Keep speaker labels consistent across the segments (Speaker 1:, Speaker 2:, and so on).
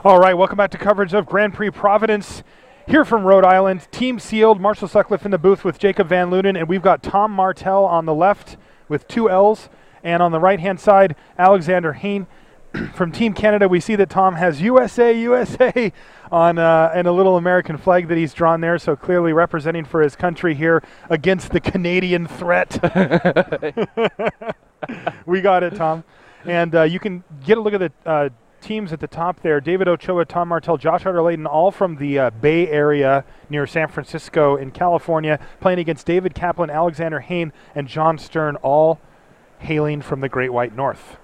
Speaker 1: All right, welcome back to coverage of Grand Prix Providence here from Rhode Island. Team sealed, Marshall Sutcliffe in the booth with Jacob Van Lunen, and we've got Tom Martell on the left with 2 L's, and on the right-hand side, Alexander Hayne. From Team Canada, we see that Tom has USA on and a little American flag that he's drawn there, so clearly representing for his country here against the Canadian threat. We got it, Tom. And you can get a look at the teams at the top there. David Ochoa, Tom Martell, Josh Arter-Layton, all from the Bay Area near San Francisco in California, playing against David Kaplan, Alexander Hayne, and John Stern, all hailing from the Great White North.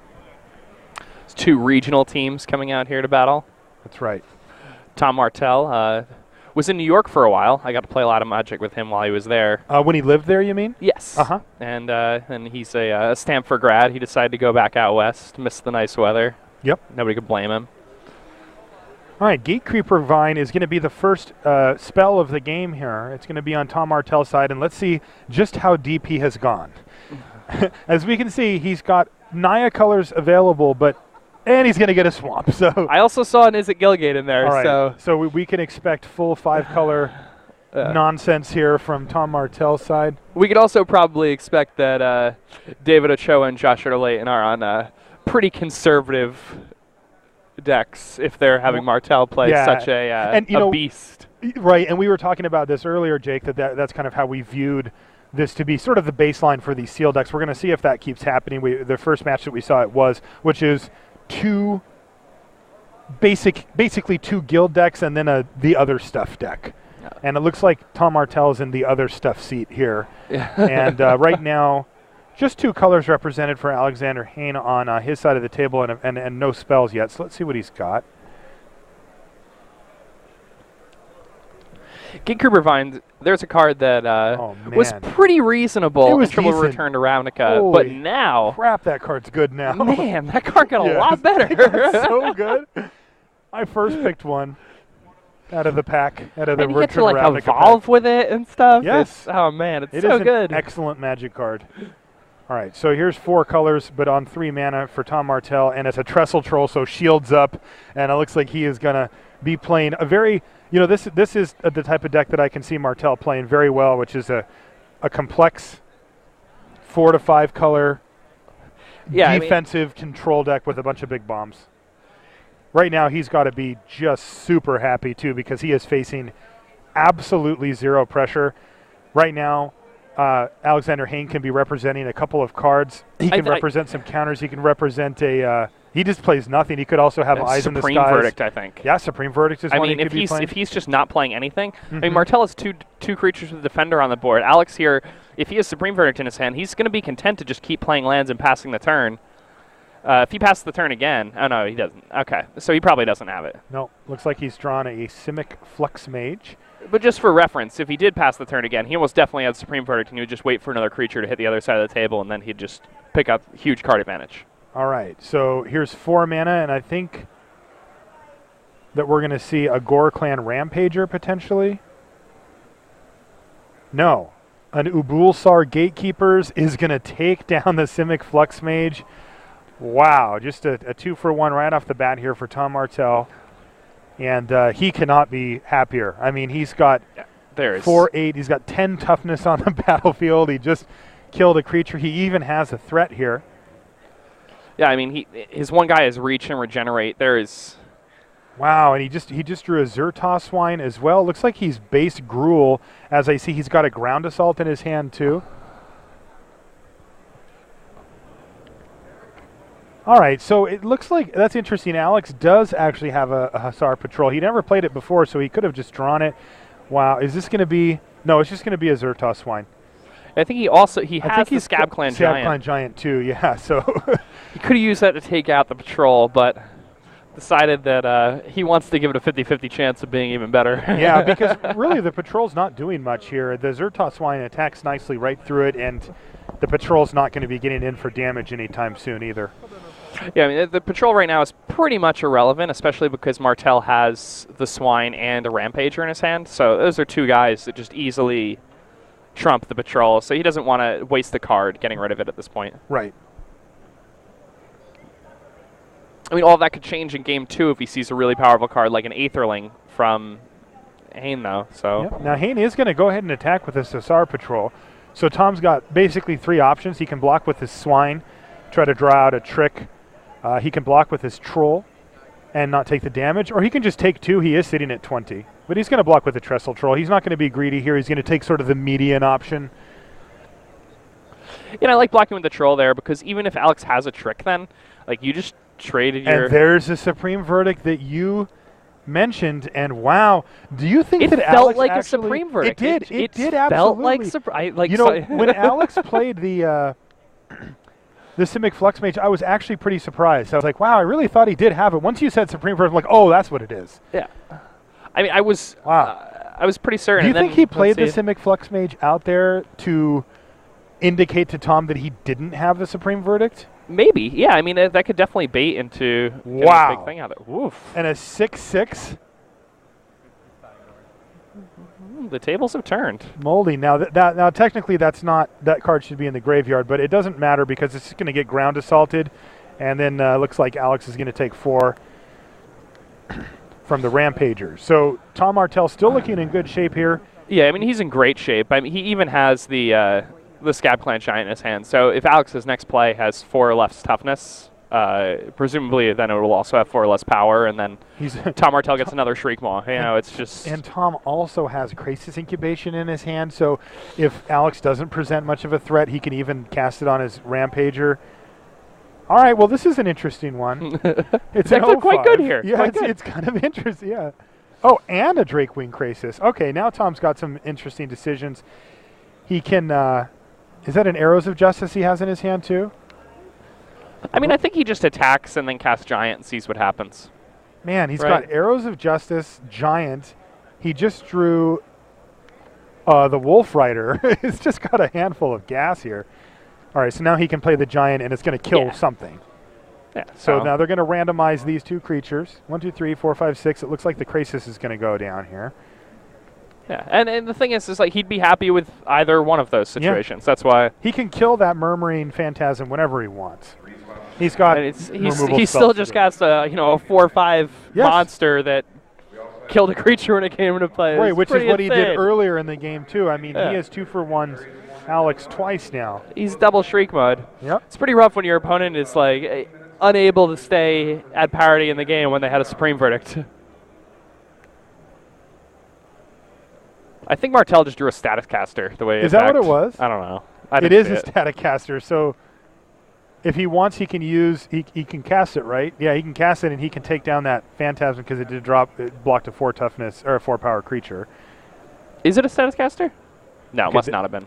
Speaker 2: It's 2 regional teams coming out here to battle.
Speaker 1: That's right.
Speaker 2: Tom Martell was in New York for a while. I got to play a lot of Magic with him while he was there.
Speaker 1: When he lived there, you mean?
Speaker 2: Yes.
Speaker 1: Uh-huh.
Speaker 2: And he's a Stanford grad. He decided to go back out west, miss the nice weather.
Speaker 1: Yep.
Speaker 2: Nobody could blame him.
Speaker 1: All right, Gatecreeper Vine is going to be the first spell of the game here. It's going to be on Tom Martell's side, and let's see just how deep he has gone. As we can see, he's got Naya colors available, and he's going to get a swamp. So
Speaker 2: I also saw an Izzet Gilgate in there.
Speaker 1: All right, so we can expect full 5-color nonsense here from Tom Martell's side.
Speaker 2: We could also probably expect that David Ochoa and Josh Arter-Layton are on pretty conservative decks if they're having Martell play such a beast.
Speaker 1: Right, and we were talking about this earlier, Jake, that's kind of how we viewed this to be sort of the baseline for these seal decks. We're going to see if that keeps happening. The first match that we saw which is basically 2 guild decks and then the other stuff deck. Yeah. And it looks like Tom Martell's in the other stuff seat here. Yeah. And right now, just 2 colors represented for Alexander Hayne on his side of the table and no spells yet. So let's see what he's got.
Speaker 2: Gatecreeper Vine, there's a card that was pretty reasonable until we returned to Ravnica, but now...
Speaker 1: crap, that card's good now.
Speaker 2: Man, that card got a lot better.
Speaker 1: So good. I first picked one out of the pack, out of the
Speaker 2: Return to Ravnica. And you get to evolve with it and stuff.
Speaker 1: Yes.
Speaker 2: Oh man, it's
Speaker 1: so
Speaker 2: good.
Speaker 1: It is an excellent Magic card. All right, so here's 4 colors, but on 3 mana for Tom Martell, and it's a Trestle Troll, so shields up, and it looks like he is going to be playing a very, this is the type of deck that I can see Martell playing very well, which is a complex 4 to 5 color defensive control deck with a bunch of big bombs. Right now, he's got to be just super happy, too, because he is facing absolutely 0 pressure. Right now, Alexander Hayne can be representing a couple of cards. He can represent some counters. He can represent he just plays nothing. He could also have Eyes in the Skies.
Speaker 2: Supreme Verdict, I think.
Speaker 1: Yeah, Supreme Verdict is one he could be playing.
Speaker 2: If he's just not playing anything, I mean, Martell has two creatures with Defender on the board. Alex here, if he has Supreme Verdict in his hand, he's going to be content to just keep playing lands and passing the turn. If he passes the turn again, oh no, he doesn't. Okay, so he probably doesn't have it.
Speaker 1: No, looks like he's drawn a Simic Flux Mage.
Speaker 2: But just for reference, if he did pass the turn again, he almost definitely had Supreme Verdict, and he would just wait for another creature to hit the other side of the table, and then he'd just pick up huge card advantage.
Speaker 1: All right, so here's 4 mana, and I think that we're going to see a Gore Clan Rampager potentially. No, an Ubulsar Gatekeepers is going to take down the Simic Flux Mage. Wow, just a 2-for-1 right off the bat here for Tom Martell. And he cannot be happier. I mean, he's got 4/8. He's got 10 toughness on the battlefield. He just killed a creature. He even has a threat here.
Speaker 2: Yeah, I mean, his one guy is Reach and Regenerate. There is...
Speaker 1: Wow, and he just drew a Zertos Swine as well. Looks like he's base Gruul. As I see, he's got a Ground Assault in his hand, too. All right, so it looks like that's interesting. Alex does actually have a Hussar Patrol. He never played it before, so he could have just drawn it. Wow, is this going to be... No, it's just going to be a Zertos Swine.
Speaker 2: I think he has the Scab Clan Giant.
Speaker 1: Scab Clan Giant, too, yeah. So
Speaker 2: he could have used that to take out the Patrol, but decided that he wants to give it a 50-50 chance of being even better.
Speaker 1: Yeah, because really the Patrol's not doing much here. The Zertos Swine attacks nicely right through it, and the Patrol's not going to be getting in for damage anytime soon either.
Speaker 2: Yeah, I mean, the Patrol right now is pretty much irrelevant, especially because Martell has the Swine and a Rampager in his hand. So those are 2 guys that just easily trump the Patrol. So he doesn't want to waste the card getting rid of it at this point.
Speaker 1: Right.
Speaker 2: I mean, all of that could change in game 2 if he sees a really powerful card like an Aetherling from Hayne, though. So
Speaker 1: Yep. Now, Hayne is going to go ahead and attack with his Cesar Patrol. So Tom's got basically 3 options. He can block with his Swine, try to draw out a trick. He can block with his Troll and not take the damage, or he can just take 2. He is sitting at 20. But he's going to block with the Trestle Troll. He's not going to be greedy here. He's going to take sort of the median option.
Speaker 2: I like blocking with the Troll there because even if Alex has a trick then, like you just traded your...
Speaker 1: And there's a Supreme Verdict that you mentioned, and wow, do you think
Speaker 2: it
Speaker 1: that
Speaker 2: felt
Speaker 1: Alex
Speaker 2: like
Speaker 1: actually,
Speaker 2: a Supreme Verdict?
Speaker 1: It did
Speaker 2: felt
Speaker 1: absolutely.
Speaker 2: like
Speaker 1: you know, when Alex played the Simic Flux Mage, I was actually pretty surprised. I was like, wow, I really thought he did have it. Once you said Supreme Verdict, I'm like, oh, that's what it is.
Speaker 2: Yeah. I mean, I was pretty certain.
Speaker 1: Do you think he played the Simic Flux Mage out there to indicate to Tom that he didn't have the Supreme Verdict?
Speaker 2: Maybe, yeah. I mean, that could definitely bait into getting a big thing out of it. Woof.
Speaker 1: And a 6/6.
Speaker 2: The tables have turned.
Speaker 1: Moldy. Now, now technically that card should be in the graveyard, but it doesn't matter because it's going to get ground assaulted, and then looks like Alex is going to take 4 from the Rampagers. So Tom Martell still looking in good shape here.
Speaker 2: Yeah, I mean, he's in great shape. I mean, he even has the Scab Clan Giant in his hand. So if Alex's next play has 4 or less toughness, presumably then it will also have 4 or less power, and then Tom Martell gets another Shriek Maw. It's just...
Speaker 1: And Tom also has Crisis Incubation in his hand, so if Alex doesn't present much of a threat, he can even cast it on his Rampager. All right, well, this is an interesting one. It's
Speaker 2: actually quite good here.
Speaker 1: Yeah, it's kind of interesting, yeah. Oh, and a Drakewing Crisis. Okay, now Tom's got some interesting decisions. He can... is that an Arrows of Justice he has in his hand, too?
Speaker 2: I mean, I think he just attacks and then casts Giant and sees what happens.
Speaker 1: Man, he's got Arrows of Justice, Giant. He just drew the Wolf Rider. He's just got a handful of gas here. All right, so now he can play the Giant, and it's going to kill something.
Speaker 2: Yeah.
Speaker 1: So now they're going to randomize these 2 creatures. 1, 2, 3, 4, 5, 6. It looks like the Crisis is going to go down here.
Speaker 2: Yeah, and the thing is like he'd be happy with either one of those situations. That's why
Speaker 1: he can kill that Murmuring Phantasm whenever he wants. He's got
Speaker 2: he still just cast a 4/5 monster that killed a creature when it came into play.
Speaker 1: Right, which is what he did earlier in the game too. I mean, he has 2-for-1s Alex twice now.
Speaker 2: He's double Shriek Mode.
Speaker 1: Yep.
Speaker 2: It's pretty rough when your opponent is like unable to stay at parity in the game when they had a Supreme Verdict. I think Martell just drew a Static Caster the way it
Speaker 1: Is that what it was?
Speaker 2: I don't know.
Speaker 1: It is a Static Caster, so if he wants, he can use, he can cast it, right? Yeah, he can cast it, and he can take down that Phantasm because it did drop, it blocked a 4 toughness, or a 4 power creature.
Speaker 2: Is it a Static Caster? No, it must not have been.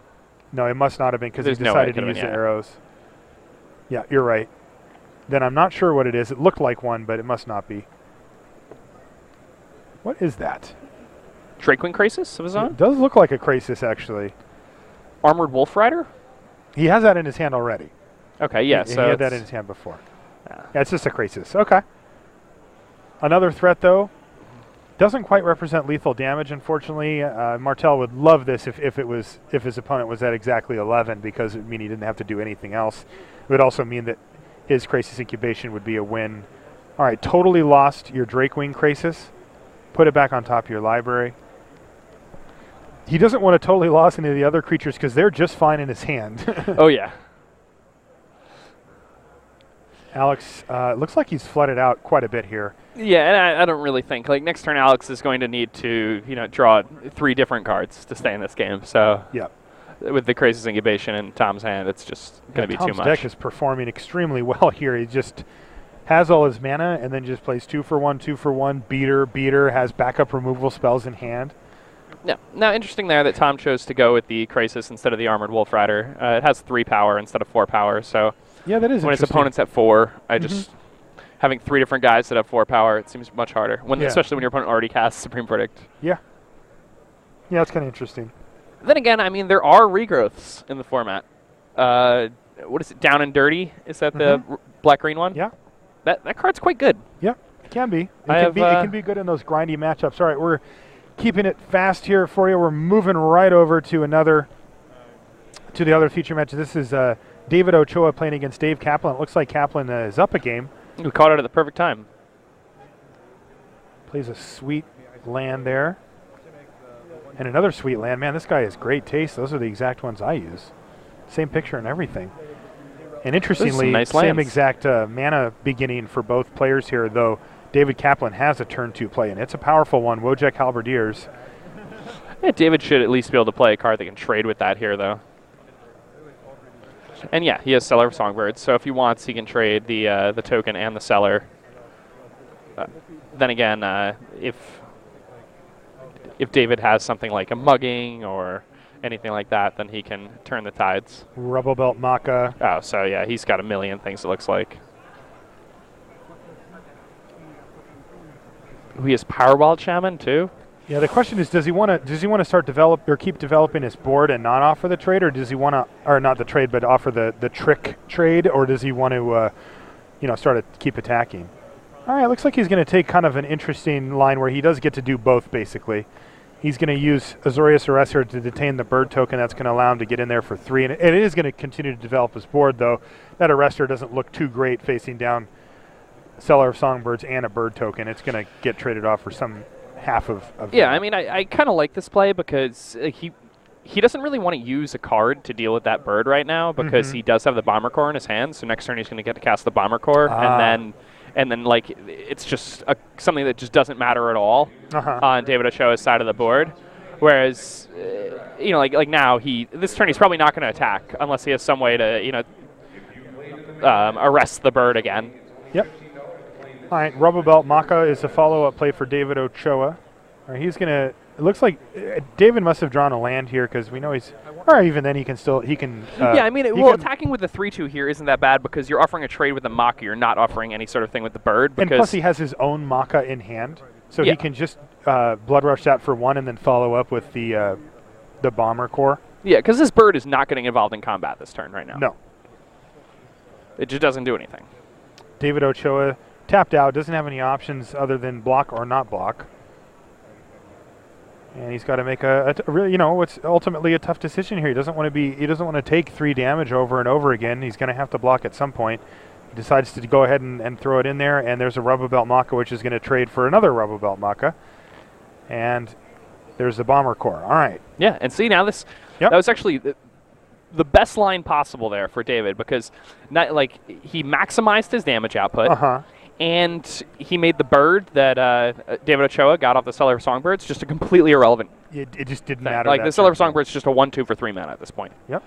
Speaker 1: No, it must not have been because he decided to use the arrows. Yeah, you're right. Then I'm not sure what it is. It looked like one, but it must not be. What is that?
Speaker 2: Drakewing Crisis of his own?
Speaker 1: It does look like a Crisis, actually.
Speaker 2: Armored Wolf Rider?
Speaker 1: He has that in his hand already.
Speaker 2: Okay, yeah.
Speaker 1: He had that in his hand before. Yeah, it's just a Crisis. Okay. Another threat, though. Doesn't quite represent lethal damage, unfortunately. Martell would love this if his opponent was at exactly 11, because it would mean he didn't have to do anything else. It would also mean that his Crisis Incubation would be a win. All right, totally lost your Drakewing Crisis. Put it back on top of your library. He doesn't want to totally lose any of the other creatures because they're just fine in his hand.
Speaker 2: Oh, yeah.
Speaker 1: Alex, looks like he's flooded out quite a bit here.
Speaker 2: Yeah, and I don't really think. Like, next turn, Alex is going to need to, draw 3 different cards to stay in this game. So, with the Crisis Incubation in Tom's hand, it's just going to be too much.
Speaker 1: Tom's deck is performing extremely well here. He just has all his mana and then just plays 2-for-1, 2-for-1, beater, has backup removal spells in hand.
Speaker 2: Yeah. Now, interesting there that Tom chose to go with the Crisis instead of the Armored Wolf Rider. It has 3 power instead of 4 power, so
Speaker 1: yeah, that is
Speaker 2: when his opponent's at 4, just having 3 different guys that have 4 power, it seems much harder. Especially when your opponent already casts Supreme Verdict.
Speaker 1: Yeah. Yeah, it's kind of interesting.
Speaker 2: Then again, I mean, there are regrowths in the format. What is it? Down and Dirty? Is that the black-green one?
Speaker 1: Yeah.
Speaker 2: That card's quite good.
Speaker 1: Yeah, it can be. It can be good in those grindy matchups. All right, we're keeping it fast here for you. We're moving right over to the other feature match. This is David Ochoa playing against Dave Kaplan. It looks like Kaplan is up a game.
Speaker 2: We caught it at the perfect time.
Speaker 1: Plays a sweet land there. And another sweet land. Man, this guy has great taste. Those are the exact ones I use. Same picture and everything. And interestingly,
Speaker 2: nice
Speaker 1: same
Speaker 2: lands.
Speaker 1: exact mana beginning for both players here, though David Kaplan has a turn 2 play, and it's a powerful one. Wojciech Halberdiers.
Speaker 2: Yeah, David should at least be able to play a card that can trade with that here, though. And yeah, he has Cellar of Songbirds, so if he wants, he can trade the token and the Cellar. Then again, if David has something like a Mugging or anything like that, then he can turn the tides.
Speaker 1: Rubble Belt Maka.
Speaker 2: Oh, so yeah, he's got a million things, it looks like. He has Powerwalled Shaman, too?
Speaker 1: Yeah, the question is, does he want to start keep developing his board and not offer the trade, or does he want to, or not the trade, but offer the trick trade, or does he want to, start to keep attacking? All right, looks like he's going to take kind of an interesting line where he does get to do both, basically. He's going to use Azorius Arrestor to detain the bird token. That's going to allow him to get in there for 3, and it is going to continue to develop his board, though. That Arrestor doesn't look too great facing down Cellar of Songbirds and a bird token. It's going to get traded off for some half of
Speaker 2: yeah, I mean, I kind of like this play because he doesn't really want to use a card to deal with that bird right now because he does have the Bomber Core in his hand. So next turn he's going to get to cast the Bomber Core, and then like it's just something that just doesn't matter at all on David Ochoa's side of the board. Whereas like now this turn he's probably not going to attack unless he has some way to arrest the bird again.
Speaker 1: Yep. All right, Rubble Belt Maka is a follow-up play for David Ochoa. He's going to, it looks like David must have drawn a land here because we know he's, or even then he can.
Speaker 2: Yeah, I mean, attacking with the 3/2 here isn't that bad because you're offering a trade with the Maka. You're not offering any sort of thing with the bird.
Speaker 1: And plus he has his own Maka in hand, so he can just Blood Rush that for 1 and then follow up with the Bomber Core.
Speaker 2: Yeah, because this bird is not getting involved in combat this turn right now.
Speaker 1: No.
Speaker 2: It just doesn't do anything.
Speaker 1: David Ochoa tapped out, doesn't have any options other than block or not block. And he's got to make really, what's ultimately a tough decision here. He doesn't want to take 3 damage over and over again. He's going to have to block at some point. He decides to go ahead and throw it in there, and there's a Rubble Belt Maka, which is going to trade for another Rubble Belt Maka. And there's the Bomber Core. All right.
Speaker 2: Yeah, and see now that was actually the best line possible there for David because he maximized his damage output. And he made the bird that David Ochoa got off the Cellar of Songbirds just a completely irrelevant.
Speaker 1: It just didn't matter.
Speaker 2: Like the Cellar of Songbirds is just a 1/2 for 3 mana at this point.
Speaker 1: Yep.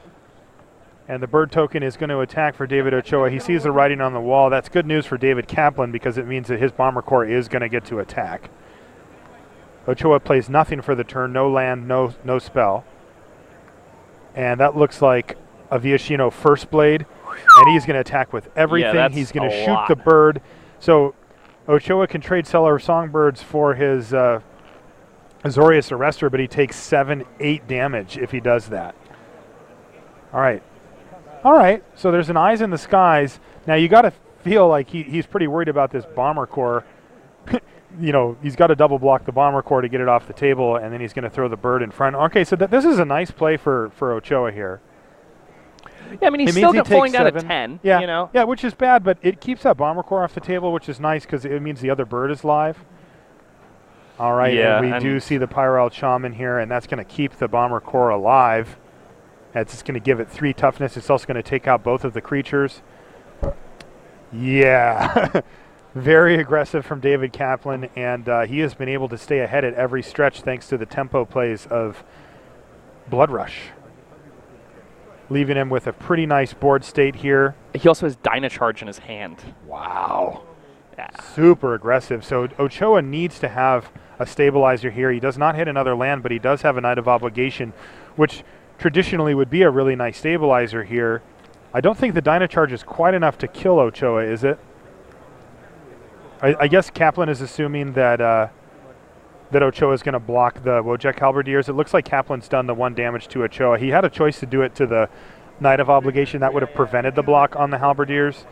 Speaker 1: And the bird token is going to attack for David Ochoa. He sees the writing on the wall. That's good news for David Kaplan because it means that his Bomber Core is going to get to attack. Ochoa plays nothing for the turn, no land, no spell. And that looks like a Viashino First Blade. And he's going to attack with everything.
Speaker 2: Yeah,
Speaker 1: he's going to shoot the bird. So Ochoa can trade Cellar of Songbirds for his Azorius Arrestor, but he takes 7-8 damage if he does that. All right. So there's an Eyes in the Skies. Now you got to feel like he's pretty worried about this Bomber Core. He's got to double block the Bomber Core to get it off the table, and then he's going to throw the bird in front. Okay, so this is a nice play for Ochoa here.
Speaker 2: Yeah, I mean, he's still falling down at 10.
Speaker 1: Yeah, yeah, which is bad, but it keeps that Bomber Core off the table, which is nice because it means the other bird is live. All right, and we do see the Pyral Shaman here, and that's going to keep the Bomber Core alive. That's just going to give it 3 toughness. It's also going to take out both of the creatures. Yeah, very aggressive from David Kaplan, and he has been able to stay ahead at every stretch thanks to the tempo plays of Blood Rush, leaving him with a pretty nice board state here.
Speaker 2: He also has Dynacharge in his hand.
Speaker 1: Wow. Yeah. Super aggressive. So Ochoa needs to have a stabilizer here. He does not hit another land, but he does have a Knight of Obligation, which traditionally would be a really nice stabilizer here. I don't think the Dynacharge is quite enough to kill Ochoa, is it? I guess Kaplan is assuming that that Ochoa is going to block the Wojciech Halberdiers. It looks like Kaplan's done the 1 damage to Ochoa. He had a choice to do it to the Knight of Obligation. That would have prevented the block on the Halberdiers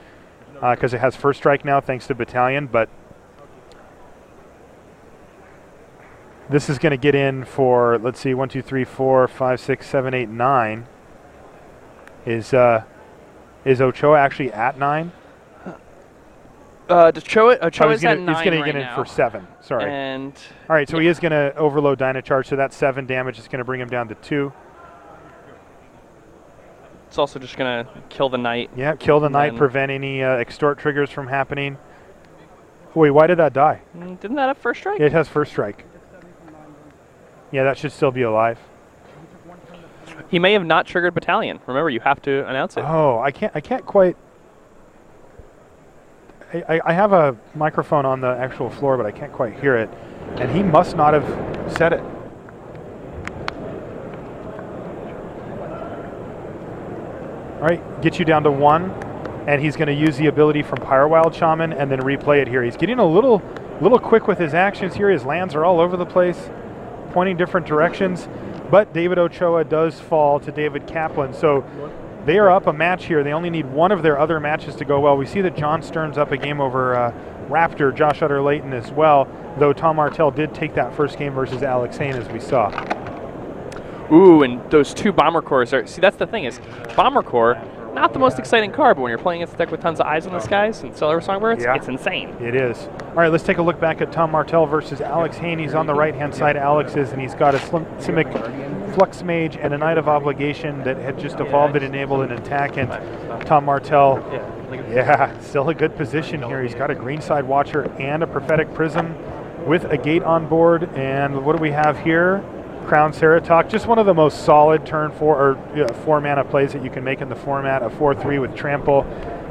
Speaker 1: because it has first strike now thanks to Battalion. But this is going to get in for, let's see, 1, 2, 3, 4, 5, 6, 7, 8, 9. Is Ochoa actually at 9?
Speaker 2: Ochoa's at 9
Speaker 1: He's going to
Speaker 2: right
Speaker 1: get in
Speaker 2: now.
Speaker 1: for 7. Sorry.
Speaker 2: And
Speaker 1: all right, so he is going to overload Dynacharge, so that 7 damage is going to bring him down to 2.
Speaker 2: it's also just going to kill the knight.
Speaker 1: Yeah, kill the knight, prevent any extort triggers from happening. Wait, why did that die?
Speaker 2: Didn't that have first strike?
Speaker 1: It has first strike. Yeah, that should still be alive.
Speaker 2: He may have not triggered battalion. Remember, you have to announce it.
Speaker 1: Oh, I can't quite. I have a microphone on the actual floor, but I can't quite hear it. And he must not have said it. All right, get you down to 1. And he's going to use the ability from Pyrowild Shaman and then replay it here. He's getting a little quick with his actions here. His lands are all over the place, pointing different directions. But David Ochoa does fall to David Kaplan. So they are up a match here. They only need one of their other matches to go well. We see that John Stern's up a game over Raptor, Josh Utter-Layton as well, though Tom Martell did take that first game versus Alex Hayne, as we saw.
Speaker 2: Ooh, and those 2 Bomber Cores are... See, that's the thing is, Bomber Core, not the most exciting card, but when you're playing against a deck with tons of eyes on the skies and Stellar Songbirds, it's insane.
Speaker 1: It is. All right, let's take a look back at Tom Martell versus Alex Hayne. He's on the right-hand side, Alex is, and he's got a Simic Flux Mage and a Knight of Obligation that had just evolved and enabled an attack, and Tom Martell, still a good position here. He's got a Greenside Watcher and a Prophetic Prism with a gate on board, and what do we have here? Crown Ceratok, just one of the most solid turn 4 mana plays that you can make in the format. A 4/3 with Trample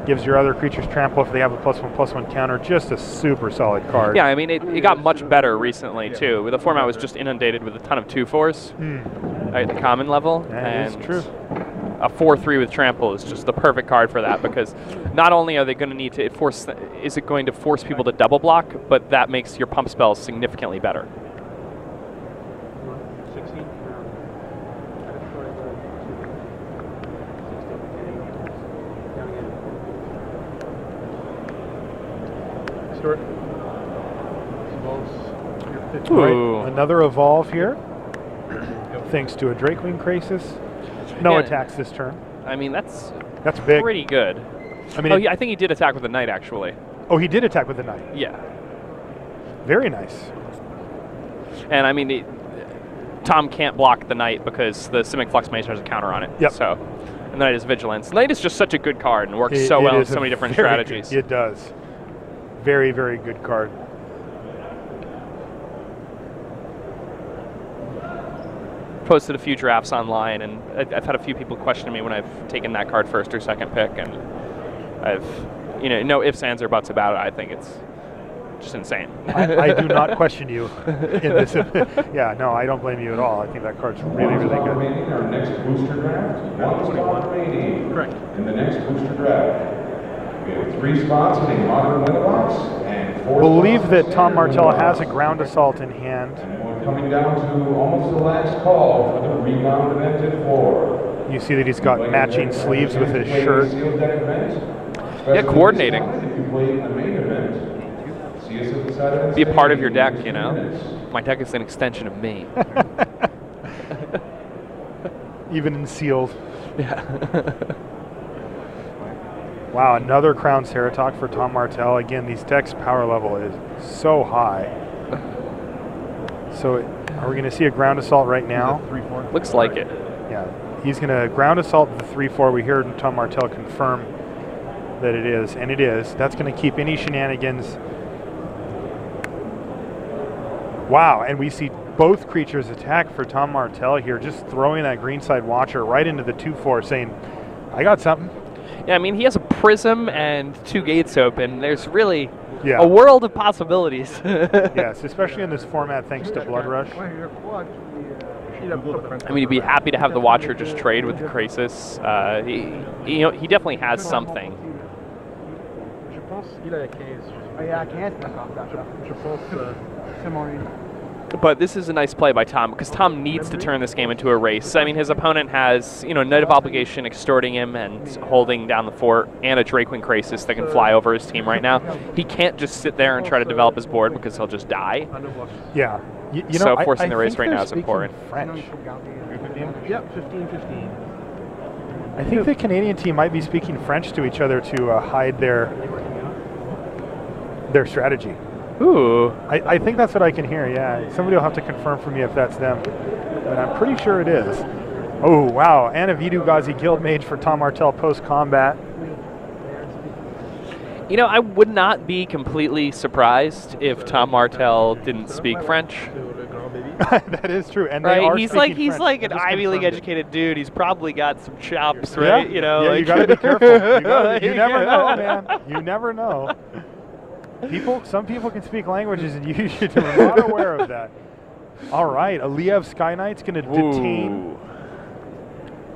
Speaker 1: gives your other creatures trample if they have a +1/+1 counter. Just a super solid card.
Speaker 2: Yeah, I mean it got much better recently too. The format was just inundated with a ton of 2/4s at the common level.
Speaker 1: That is true.
Speaker 2: A 4/3 with Trample is just the perfect card for that, because not only are they going to need to is it going to force people to double block, but that makes your pump spells significantly better.
Speaker 1: Right, another evolve here, thanks to a Drakewing Crisis. No attacks this turn.
Speaker 2: I mean, that's
Speaker 1: big.
Speaker 2: Pretty good. I mean, I think he did attack with the Knight, actually.
Speaker 1: Oh, he did attack with the Knight.
Speaker 2: Yeah.
Speaker 1: Very nice.
Speaker 2: And I mean, Tom can't block the Knight because the Simic Flux Mage has a counter on it.
Speaker 1: Yep.
Speaker 2: So, and the Knight is Vigilance. Knight is just such a good card and works so well in so many different strategies.
Speaker 1: It does. Very, very good card.
Speaker 2: Posted a few drafts online, and I've had a few people question me when I've taken that card first or second pick, and I've, no ifs, ands, or buts about it. I think it's just insane.
Speaker 1: I do not question you in this. Yeah, no, I don't blame you at all. I think that card's really, really good.
Speaker 3: Our next booster draft, 1 remaining.
Speaker 1: Correct.
Speaker 3: In the next booster draft, we have 3 spots in a modern winner box and 4
Speaker 1: Believe
Speaker 3: spots
Speaker 1: that Tom Martell has a Ground Assault in hand.
Speaker 3: And we're coming down to almost the last call for the rebound event at 4.
Speaker 1: You see that he's got matching sleeves with his shirt.
Speaker 2: Yeah, coordinating.
Speaker 3: If you play in the main event, see us at the side of the
Speaker 2: Be a part of
Speaker 3: stage
Speaker 2: your
Speaker 3: in
Speaker 2: deck,
Speaker 3: 15 minutes.
Speaker 2: My deck is an extension of me.
Speaker 1: Even in sealed.
Speaker 2: Yeah.
Speaker 1: Wow, another Crown Ceratok for Tom Martell. Again, these decks' power level is so high. So are we going to see a Ground Assault right now?
Speaker 2: Looks like it.
Speaker 1: Yeah, he's going to Ground Assault the 3/4. We heard Tom Martell confirm that it is, and it is. That's going to keep any shenanigans. Wow, and we see both creatures attack for Tom Martell here, just throwing that Greenside Watcher right into the 2/4, saying, I got something.
Speaker 2: Yeah, I mean, he has a Prism and 2 gates open. There's really
Speaker 1: Yeah.
Speaker 2: a world of possibilities.
Speaker 1: Yes, especially in this format thanks to Blood Rush.
Speaker 2: I mean, he'd be happy to have the Watcher just trade with the Crisis. He definitely has something. But this is a nice play by Tom, because Tom needs to turn this game into a race. I mean, his opponent has, Knight of Obligation extorting him and holding down the fort, and a Drakewing Crisis that can fly over his team right now. He can't just sit there and try to develop his board because he'll just die.
Speaker 1: Yeah.
Speaker 2: So forcing the race right now is important.
Speaker 1: French.
Speaker 4: Yep, 15-15.
Speaker 1: I think the Canadian team might be speaking French to each other to hide their their strategy.
Speaker 2: Ooh.
Speaker 1: I think that's what I can hear, yeah. Somebody will have to confirm for me if that's them, but I'm pretty sure it is. Oh, wow, and a Vidu Ghazi Guild Mage for Tom Martell post-combat.
Speaker 2: You know, I would not be completely surprised if Tom Martell didn't speak French.
Speaker 1: That is true, and they
Speaker 2: Right?
Speaker 1: are
Speaker 2: He's
Speaker 1: speaking
Speaker 2: like
Speaker 1: French.
Speaker 2: an
Speaker 1: I just
Speaker 2: Ivy League
Speaker 1: confirmed it.
Speaker 2: educated dude. He's probably got some chops, right?
Speaker 1: Yeah.
Speaker 2: You know,
Speaker 1: yeah,
Speaker 2: like
Speaker 1: you gotta be careful. You never know, man. You never know. Some people can speak languages, and you should be not aware of that. All right, Aliyev Sky Knight's going to detain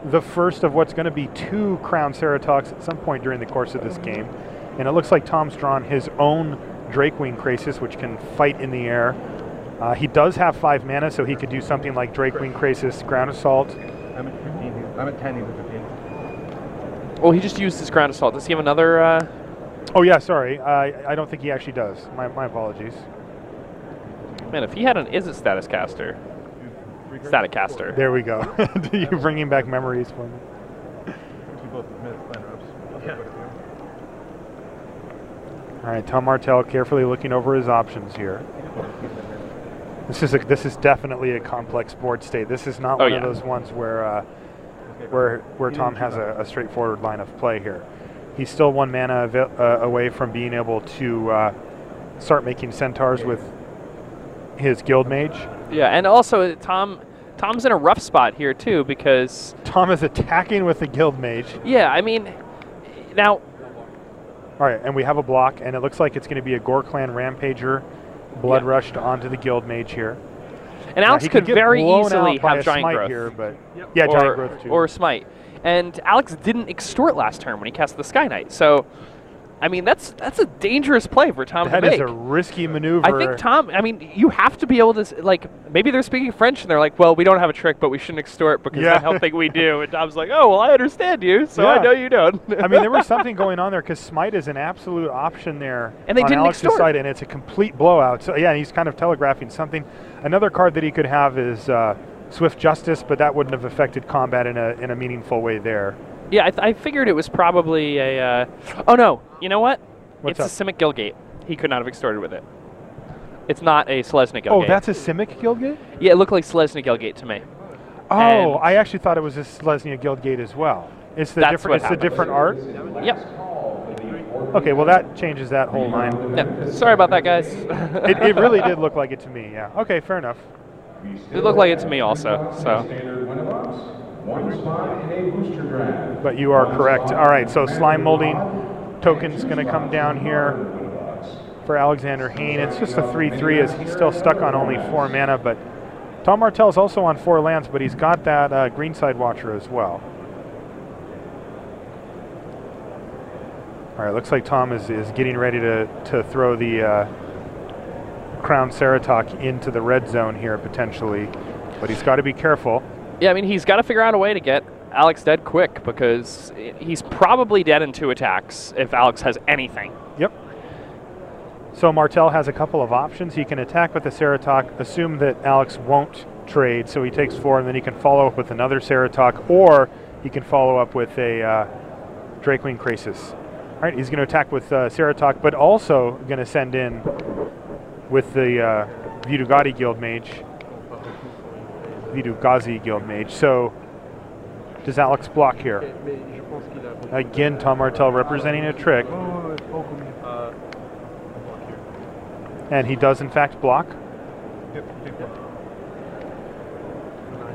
Speaker 1: the first of what's going to be 2 Crown Ceratoks at some point during the course of this game. And it looks like Tom's drawn his own Drakewing Krasis, which can fight in the air. He does have 5 mana, so he could do something like Drakewing Krasis, Ground Assault.
Speaker 4: I'm at 15. I'm at 10. He's at 15.
Speaker 2: Well, he just used his Ground Assault. Does he have another?
Speaker 1: Oh, yeah, sorry. I don't think he actually does. My apologies.
Speaker 2: Man, if he had an Is-It Static Caster. Static Caster.
Speaker 1: There we go. You're bringing back memories for me. All right, Tom Martell carefully looking over his options here. This is definitely a complex board state. This is not one of those ones where Tom has a straightforward line of play here. He's still 1 mana away from being able to start making centaurs with his Guild Mage.
Speaker 2: Yeah, and also Tom's in a rough spot here too because
Speaker 1: Tom is attacking with the Guild Mage.
Speaker 2: Yeah, I mean, now.
Speaker 1: All right, and we have a block, and it looks like it's going to be a Gore Clan Rampager, blood rushed onto the Guild Mage here.
Speaker 2: And Alex could very easily have Giant Growth
Speaker 1: here, but yeah, Giant Growth too.
Speaker 2: Or Smite. And Alex didn't extort last turn when he cast the Sky Knight. So, I mean, that's a dangerous play for Tom to make.
Speaker 1: That is a risky maneuver.
Speaker 2: I think Tom, I mean, you have to be able to, like, maybe they're speaking French and they're like, well, we don't have a trick, but we shouldn't extort because then he'll think we do. And Tom's like, oh, well, I understand you, so I know you don't.
Speaker 1: I mean, there was something going on there because Smite is an absolute option there
Speaker 2: and they
Speaker 1: on
Speaker 2: didn't
Speaker 1: Alex's
Speaker 2: extort.
Speaker 1: side, and it's a complete blowout. So, yeah, he's kind of telegraphing something. Another card that he could have is Swift Justice, but that wouldn't have affected combat in a meaningful way there.
Speaker 2: Yeah, I figured it was probably a... oh, no. You know what?
Speaker 1: What's
Speaker 2: it's a Simic Guildgate. He could not have extorted with it. It's not a Selesnya Guildgate.
Speaker 1: Oh, that's a Simic Guildgate?
Speaker 2: Yeah, it looked like Selesnya Guildgate to me.
Speaker 1: Oh,
Speaker 2: and
Speaker 1: I actually thought it was a Selesnya Guildgate as well. It's the different art?
Speaker 2: Yep.
Speaker 1: Okay, well that changes that whole line.
Speaker 2: Yeah. Sorry about that, guys.
Speaker 1: it really did look like it to me, yeah. Okay, fair enough.
Speaker 2: It looked like it to me also, so.
Speaker 1: But you are correct. All right, so Slime Molding token's going to come down here for Alexander Hayne. It's just a 3/3 as he's still stuck on only 4 mana, but Tom Martell's also on 4 lands, but he's got that Greenside Watcher as well. All right, looks like Tom is getting ready to throw the Crown Ceratok into the red zone here potentially, but he's got to be careful.
Speaker 2: Yeah, I mean, he's got to figure out a way to get Alex dead quick because he's probably dead in 2 attacks if Alex has anything.
Speaker 1: Yep. So Martell has a couple of options. He can attack with the Ceratok, assume that Alex won't trade, so he takes 4, and then he can follow up with another Ceratok, or he can follow up with a Drakewing Krasis. All right, he's going to attack with Ceratok, but also going to send in with the Vidu Ghazi Guild Mage. So does Alex block here? Again, Tom Martell representing a trick. And he does, in fact, block.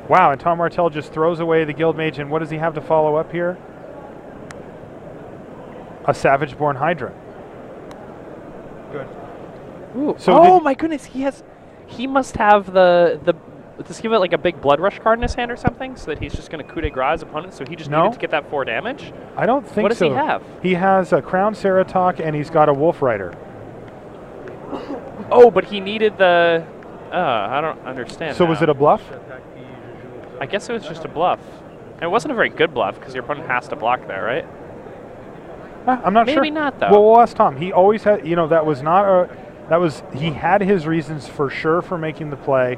Speaker 1: Wow, and Tom Martell just throws away the Guild Mage, and what does he have to follow up here? A Savage-Born Hydra.
Speaker 4: Good.
Speaker 2: Ooh.
Speaker 1: So
Speaker 2: oh my goodness, he must have does he have like a big Blood Rush card in his hand or something, so that he's just going to coup de grace his opponent, so he just needed to get that 4 damage?
Speaker 1: I don't think so.
Speaker 2: What does he have?
Speaker 1: He has a Crown Ceratok, and he's got a Wolf Rider.
Speaker 2: Oh, but he needed the... I don't understand
Speaker 1: So
Speaker 2: now.
Speaker 1: was it a bluff?
Speaker 2: I guess it was just a bluff. And it wasn't a very good bluff, because your opponent has to block there, right?
Speaker 1: I'm not sure.
Speaker 2: Maybe not, though.
Speaker 1: Well, we'll ask Tom. He always had, that was not a... he had his reasons for sure for making the play.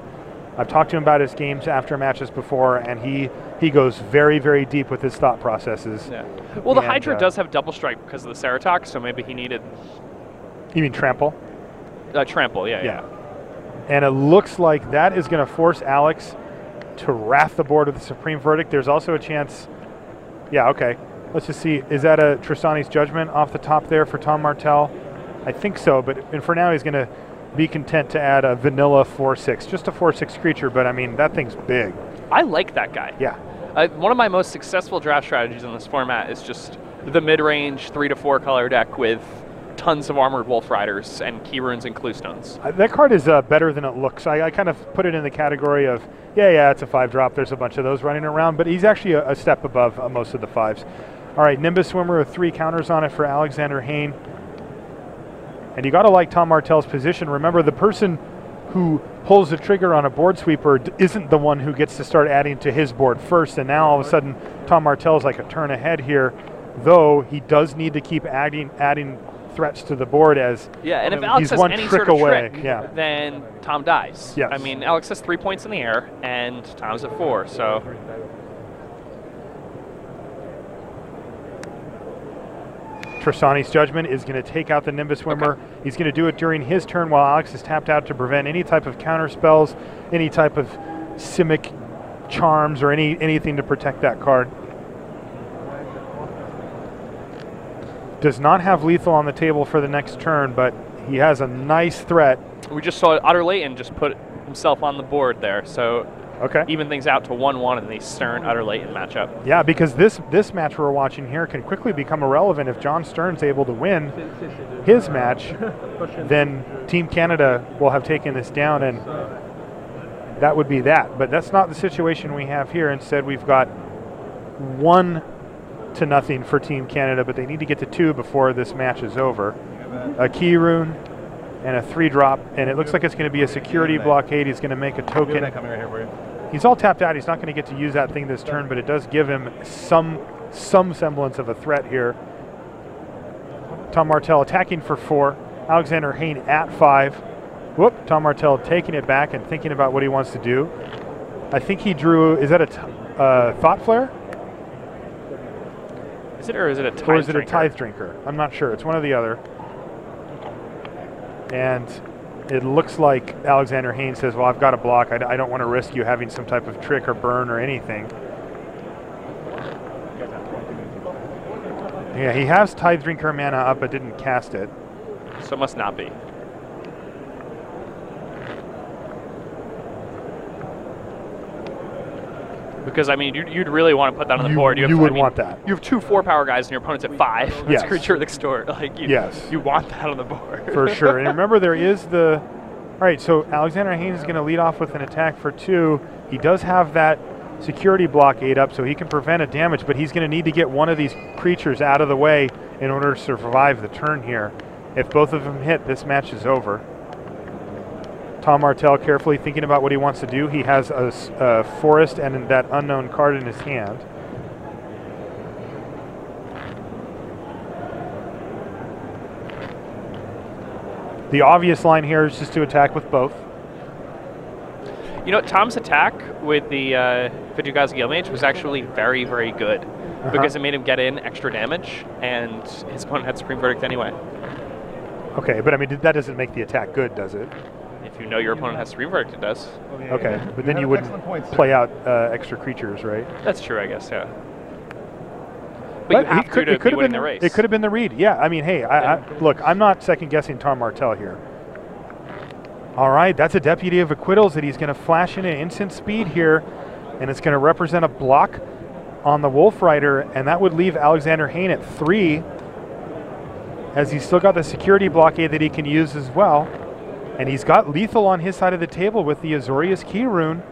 Speaker 1: I've talked to him about his games after matches before, and he goes very, very deep with his thought processes.
Speaker 2: Yeah. Well, the Hydra does have double strike because of the Ceratok, so maybe he needed
Speaker 1: You mean trample?
Speaker 2: Trample, yeah.
Speaker 1: And it looks like that is going to force Alex to wrath the board with the supreme verdict. There's also a chance. Yeah, okay. Let's just see. Is that a Tristani's judgment off the top there for Tom Martell? I think so, and for now he's going to be content to add a vanilla 4/6, just a 4/6 creature, but I mean, that thing's big.
Speaker 2: I like that guy.
Speaker 1: Yeah.
Speaker 2: One of my most successful draft strategies in this format is just the mid-range 3 to 4 color deck with tons of armored wolf riders and key runes and clue stones.
Speaker 1: That card is better than it looks. I kind of put it in the category of, yeah, it's a 5-drop. There's a bunch of those running around, but he's actually a step above most of the 5s. All right, Nimbus Swimmer with 3 counters on it for Alexander Hayne. And you got to like Tom Martell's position. Remember, the person who pulls the trigger on a board sweeper isn't the one who gets to start adding to his board first. And now all of a sudden, Tom Martell's like a turn ahead here, though he does need to keep adding threats to the board as
Speaker 2: and if Alex
Speaker 1: he's
Speaker 2: has
Speaker 1: one
Speaker 2: any
Speaker 1: trick
Speaker 2: sort of
Speaker 1: away.
Speaker 2: trick, then Tom dies.
Speaker 1: Yes.
Speaker 2: I mean, Alex has 3 points in the air, and Tom's at 4, so.
Speaker 1: Tristani's judgment is going to take out the Nimbus Swimmer.
Speaker 2: Okay.
Speaker 1: He's going to do it during his turn while Alex is tapped out to prevent any type of counter spells, any type of Simic charms, or anything to protect that card. Does not have lethal on the table for the next turn, but he has a nice threat.
Speaker 2: We just saw Utter Leighton just put himself on the board there, so
Speaker 1: okay,
Speaker 2: even things out to 1-1 in the Stern Utter Leighton matchup.
Speaker 1: Yeah, because this match we're watching here can quickly become irrelevant if John Stern's able to win his match. Then Team Canada will have taken this down, and that would be that. But that's not the situation we have here. Instead, we've got 1-0 for Team Canada, but they need to get to 2 before this match is over. A key rune and a 3-drop, and it looks like it's going to be a security blockade. He's going to make a token. He's all tapped out. He's not going to get to use that thing this turn, but it does give him some semblance of a threat here. Tom Martell attacking for 4. Alexander Hayne at 5. Whoop! Tom Martell taking it back and thinking about what he wants to do. I think he drew. Is that a Thought Flare?
Speaker 2: Is it, or is it a Tithe
Speaker 1: Or is it
Speaker 2: Drinker?
Speaker 1: a Tithe Drinker? I'm not sure. It's one or the other. And it looks like Alexander Hayne says, well, I've got a block. I don't want to risk you having some type of trick or burn or anything. Yeah, he has Tithe Drinker mana up but didn't cast it.
Speaker 2: So it must not be. Because, I mean, you'd really want to put that on the board.
Speaker 1: You would want that.
Speaker 2: You have 2 4-power guys and your opponent's at 5. That's
Speaker 1: Yes.
Speaker 2: a creature next door. Like, you want that on the board.
Speaker 1: For sure. And remember, there is the... All right, so Alexander Haynes is going to lead off with an attack for 2. He does have that security blockade up, so he can prevent a damage, but he's going to need to get one of these creatures out of the way in order to survive the turn here. If both of them hit, this match is over. Tom Martell carefully thinking about what he wants to do. He has a forest and that unknown card in his hand. The obvious line here is just to attack with both.
Speaker 2: You know, Tom's attack with the Vigigazi Guildmage was actually very, very good because it made him get in extra damage, and his opponent had Supreme Verdict anyway.
Speaker 1: Okay, but I mean, that doesn't make the attack good, does it?
Speaker 2: If you know your opponent has Supreme Verdict, it does.
Speaker 1: Okay, but then you wouldn't play out extra creatures, right?
Speaker 2: That's true, I guess, yeah. But you have to be winning the race.
Speaker 1: It could have been the read, yeah. I mean, hey, look, I'm not second-guessing Tom Martell here. All right, that's a Deputy of Acquittals that he's going to flash in at instant speed here, and it's going to represent a block on the Wolf Rider, and that would leave Alexander Hayne at 3, as he's still got the security blockade that he can use as well. And he's got lethal on his side of the table with the Azorius Key Rune.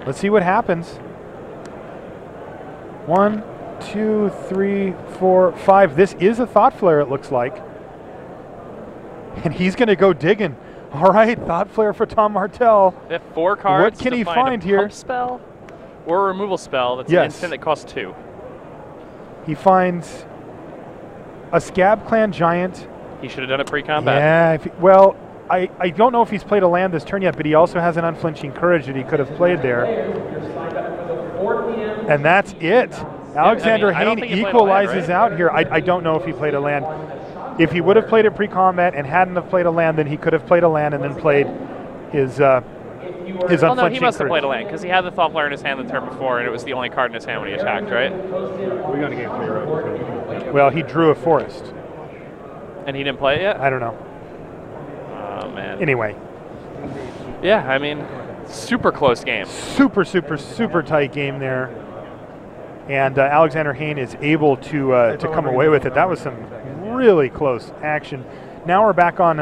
Speaker 1: Let's see what happens. 1, 2, 3, 4, 5. This is a Thought Flare, it looks like. And he's going to go digging. All right, Thought Flare for Tom Martell.
Speaker 2: They have 4 cards.
Speaker 1: What can he
Speaker 2: find
Speaker 1: find here?
Speaker 2: Pump spell or a removal spell that's an instant that costs 2.
Speaker 1: He finds a Scab Clan Giant.
Speaker 2: He should have done it pre-combat.
Speaker 1: Yeah, well, I don't know if he's played a land this turn yet, but he also has an Unflinching Courage that he could have played there. And that's it. Alexander Hayne equalizes out here. I don't know if he played a land. if he would have played it pre-combat and hadn't have played a land, then he could have played a land and then played his unflinching
Speaker 2: Oh no, he must have
Speaker 1: courage.
Speaker 2: played a land because he had the Thoughtflare in his hand the turn before, and it was the only card in his hand when he attacked, right?
Speaker 4: We're going to game 3, right?
Speaker 1: Well, he drew a forest.
Speaker 2: And he didn't play it yet?
Speaker 1: I don't know.
Speaker 2: Oh, man.
Speaker 1: Anyway,
Speaker 2: Yeah, I mean, super close game.
Speaker 1: super tight game there. And Alexander Hayne is able to come away with it. That was some really close action. Now we're back on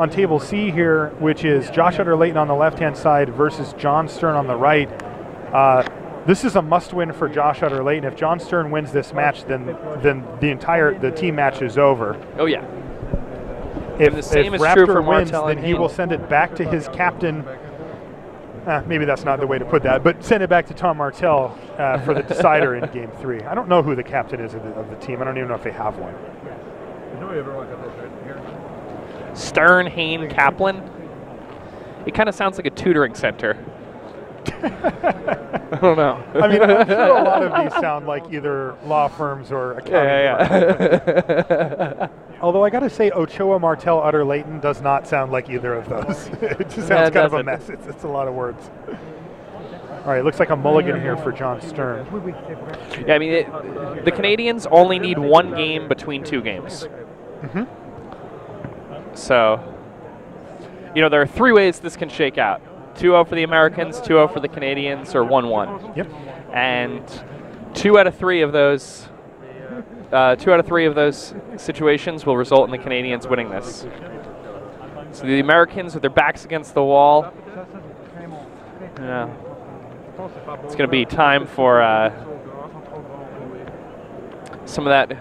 Speaker 1: table C here, which is Josh Utter-Leighton on the left-hand side versus John Stern on the right. This is a must-win for Josh Utter-Leighton. If John Stern wins this match, then the team match is over.
Speaker 2: Oh, yeah.
Speaker 1: If
Speaker 2: the same is
Speaker 1: Raptor
Speaker 2: true for
Speaker 1: wins,
Speaker 2: Martell and
Speaker 1: then he
Speaker 2: Hayne.
Speaker 1: will send it back to his captain. Maybe that's not the way to put that, but send it back to Tom Martell for the decider in Game 3. I don't know who the captain is of the team. I don't even know if they have one.
Speaker 2: Stern, Hayne, Kaplan. It kind of sounds like a tutoring center. I don't know.
Speaker 1: I mean, I'm sure a lot of these sound like either law firms or accounting firms. Although I got to say, Ochoa, Martell, Utter-Leighton does not sound like either of those. It just sounds kind of a mess. It's a lot of words. All right, looks like a mulligan here for John Stern.
Speaker 2: Yeah, I mean, the Canadians only need one game between two games.
Speaker 1: Mm-hmm.
Speaker 2: So, there are 3 ways this can shake out. 2-0 for the Americans, 2-0 for the Canadians, or 1-1.
Speaker 1: Yep.
Speaker 2: And 2 out of 3 of those situations will result in the Canadians winning this. So the Americans with their backs against the wall. Yeah. It's going to be time for some of that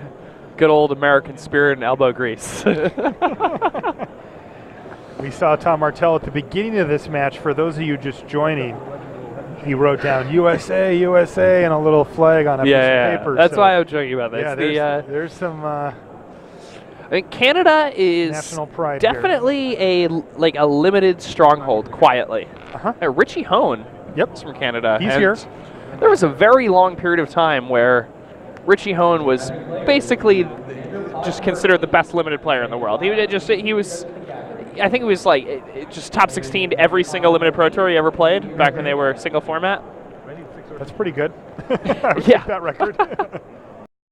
Speaker 2: good old American spirit and elbow grease.
Speaker 1: We saw Tom Martell at the beginning of this match. For those of you just joining, he wrote down USA, USA, and a little flag on a piece of paper.
Speaker 2: That's why I'm joking about this.
Speaker 1: Yeah, there's some
Speaker 2: I think Canada is
Speaker 1: national pride
Speaker 2: definitely a limited stronghold quietly.
Speaker 1: Uh-huh.
Speaker 2: Richie Hone
Speaker 1: Yep.
Speaker 2: is from Canada.
Speaker 1: He's
Speaker 2: and
Speaker 1: here.
Speaker 2: There was a very long period of time where Richie Hone was basically just considered the best limited player in the world. I think it was just top 16 to every single limited pro tour he ever played back when they were single format.
Speaker 1: That's pretty good.
Speaker 2: Yeah.
Speaker 1: That record.